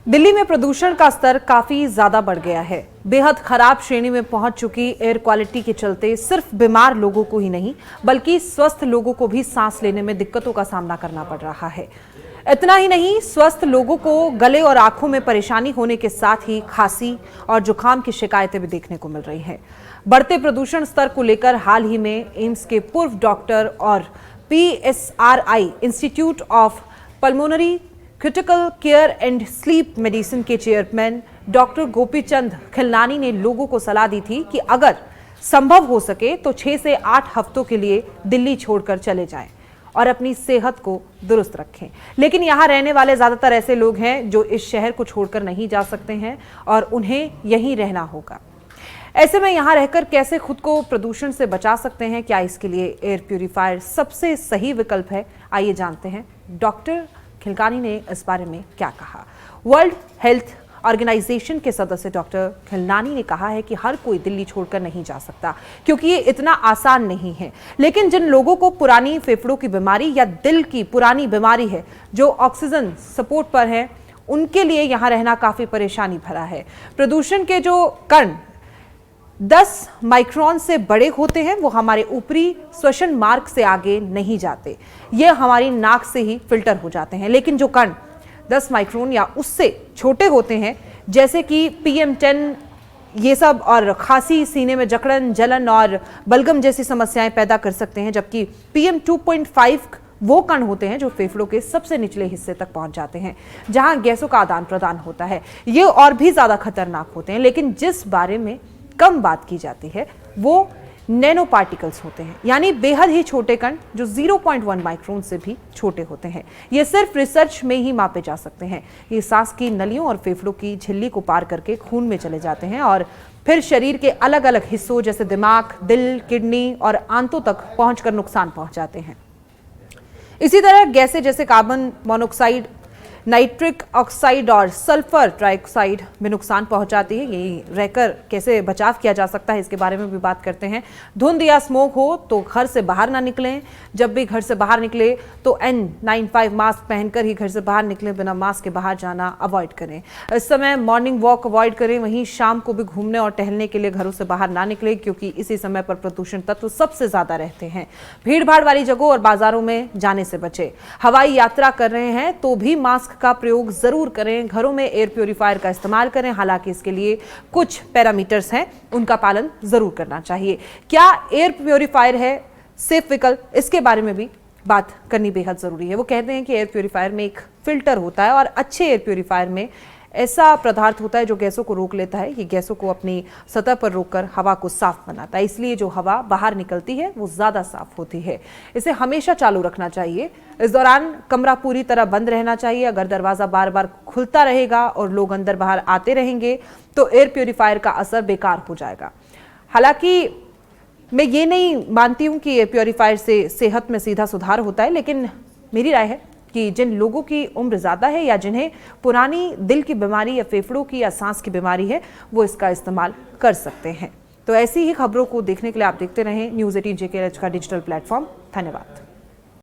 दिल्ली में प्रदूषण का स्तर काफी ज्यादा बढ़ गया है। बेहद खराब श्रेणी में पहुंच चुकी एयर क्वालिटी के चलते सिर्फ बीमार लोगों को ही नहीं बल्कि स्वस्थ लोगों को भी सांस लेने में दिक्कतों का सामना करना पड़ रहा है। इतना ही नहीं, स्वस्थ लोगों को गले और आंखों में परेशानी होने के साथ ही खांसी और जुकाम की शिकायतें भी देखने को मिल रही हैं। बढ़ते प्रदूषण स्तर को लेकर हाल ही में एम्स के पूर्व डॉक्टर और PSRI institute of pulmonary critical care and sleep medicine के चेयरमैन डॉक्टर गोपीचंद खिलनानी ने लोगों को सलाह दी थी कि अगर संभव हो सके तो 6 से 8 हफ्तों के लिए दिल्ली छोड़कर चले जाएं और अपनी सेहत को दुरुस्त रखें। लेकिन यहाँ रहने वाले ज्यादातर ऐसे लोग हैं जो इस शहर को छोड़कर नहीं जा सकते हैं और उन्हें यहीं रहना होगा। ऐसे में यहाँ रहकर कैसे खुद को प्रदूषण से बचा सकते हैं, क्या इसके लिए एयर प्यूरिफायर सबसे सही विकल्प है? आइए जानते हैं डॉक्टर खिलनानी ने इस बारे में क्या कहा। वर्ल्ड हेल्थ ऑर्गेनाइजेशन के सदस्य डॉक्टर खिलनानी ने कहा है कि हर कोई दिल्ली छोड़कर नहीं जा सकता क्योंकि ये इतना आसान नहीं है। लेकिन जिन लोगों को पुरानी फेफड़ों की बीमारी या दिल की पुरानी बीमारी है, जो ऑक्सीजन सपोर्ट पर है, उनके लिए यहाँ रहना काफी परेशानी भरा है। प्रदूषण के जो कण 10 माइक्रोन से बड़े होते हैं वो हमारे ऊपरी श्वसन मार्ग से आगे नहीं जाते, ये हमारी नाक से ही फिल्टर हो जाते हैं। लेकिन जो कण 10 माइक्रोन या उससे छोटे होते हैं, जैसे कि PM10 ये सब, और खांसी, सीने में जकड़न, जलन और बलगम जैसी समस्याएं पैदा कर सकते हैं, जबकि PM2.5 वो कण होते हैं जो फेफड़ों के सबसे निचले हिस्से तक पहुंच जाते हैं, जहां गैसों का आदान प्रदान होता है। ये और भी ज्यादा खतरनाक होते हैं, लेकिन जिस बारे में कम बात की जाती है वो नैनो पार्टिकल्स होते हैं, यानी बेहद ही छोटे कण जो 0.1 माइक्रोन से भी छोटे होते हैं। ये सिर्फ रिसर्च में ही मापे जा सकते हैं। ये सांस की नलियों और फेफड़ों की झिल्ली को पार करके खून में चले जाते हैं और फिर शरीर के अलग अलग हिस्सों जैसे दिमाग, दिल, किडनी और आंतों तक पहुंचकर नुकसान पहुंचाते हैं। इसी तरह गैसें जैसे कार्बन मोनोऑक्साइड, नाइट्रिक ऑक्साइड और सल्फर ट्राइऑक्साइड में नुकसान पहुंचाती है। यही रहकर कैसे बचाव किया जा सकता है, इसके बारे में भी बात करते हैं। धुंध या स्मोक हो तो घर से बाहर ना निकलें। जब भी घर से बाहर निकले तो N95 मास्क पहनकर ही घर से बाहर निकलें, बिना मास्क के बाहर जाना अवॉइड करें। इस समय मॉर्निंग वॉक अवॉइड करें, वहीं शाम को भी घूमने और टहलने के लिए घरों से बाहर ना निकलें क्योंकि इसी समय पर प्रदूषण तत्व सबसे ज्यादा रहते हैं। भीड़ भाड़ वाली जगहों और बाजारों में जाने से बचें। हवाई यात्रा कर रहे हैं तो भी मास्क का प्रयोग जरूर करें। घरों में एयर प्यूरिफायर का इस्तेमाल करें, हालांकि इसके लिए कुछ पैरामीटर्स हैं, उनका पालन जरूर करना चाहिए। क्या एयर प्यूरिफायर है सेफ विकल्प, इसके बारे में भी बात करनी बेहद जरूरी है। वो कहते हैं कि एयर प्यूरिफायर में एक फिल्टर होता है और अच्छे एयर प्यूरिफायर में ऐसा पदार्थ होता है जो गैसों को रोक लेता है। ये गैसों को अपनी सतह पर रोककर हवा को साफ बनाता है, इसलिए जो हवा बाहर निकलती है वो ज्यादा साफ होती है। इसे हमेशा चालू रखना चाहिए। इस दौरान कमरा पूरी तरह बंद रहना चाहिए। अगर दरवाजा बार बार खुलता रहेगा और लोग अंदर बाहर आते रहेंगे तो एयर प्यूरिफायर का असर बेकार हो जाएगा। हालांकि मैं ये नहीं मानती हूँ कि एयर प्यूरिफायर से सेहत में सीधा सुधार होता है, लेकिन मेरी राय है कि जिन लोगों की उम्र ज़्यादा है या जिन्हें पुरानी दिल की बीमारी या फेफड़ों की या सांस की बीमारी है, वो इसका इस्तेमाल कर सकते हैं। तो ऐसी ही खबरों को देखने के लिए आप देखते रहें News 18 JKH का डिजिटल प्लेटफॉर्म। धन्यवाद।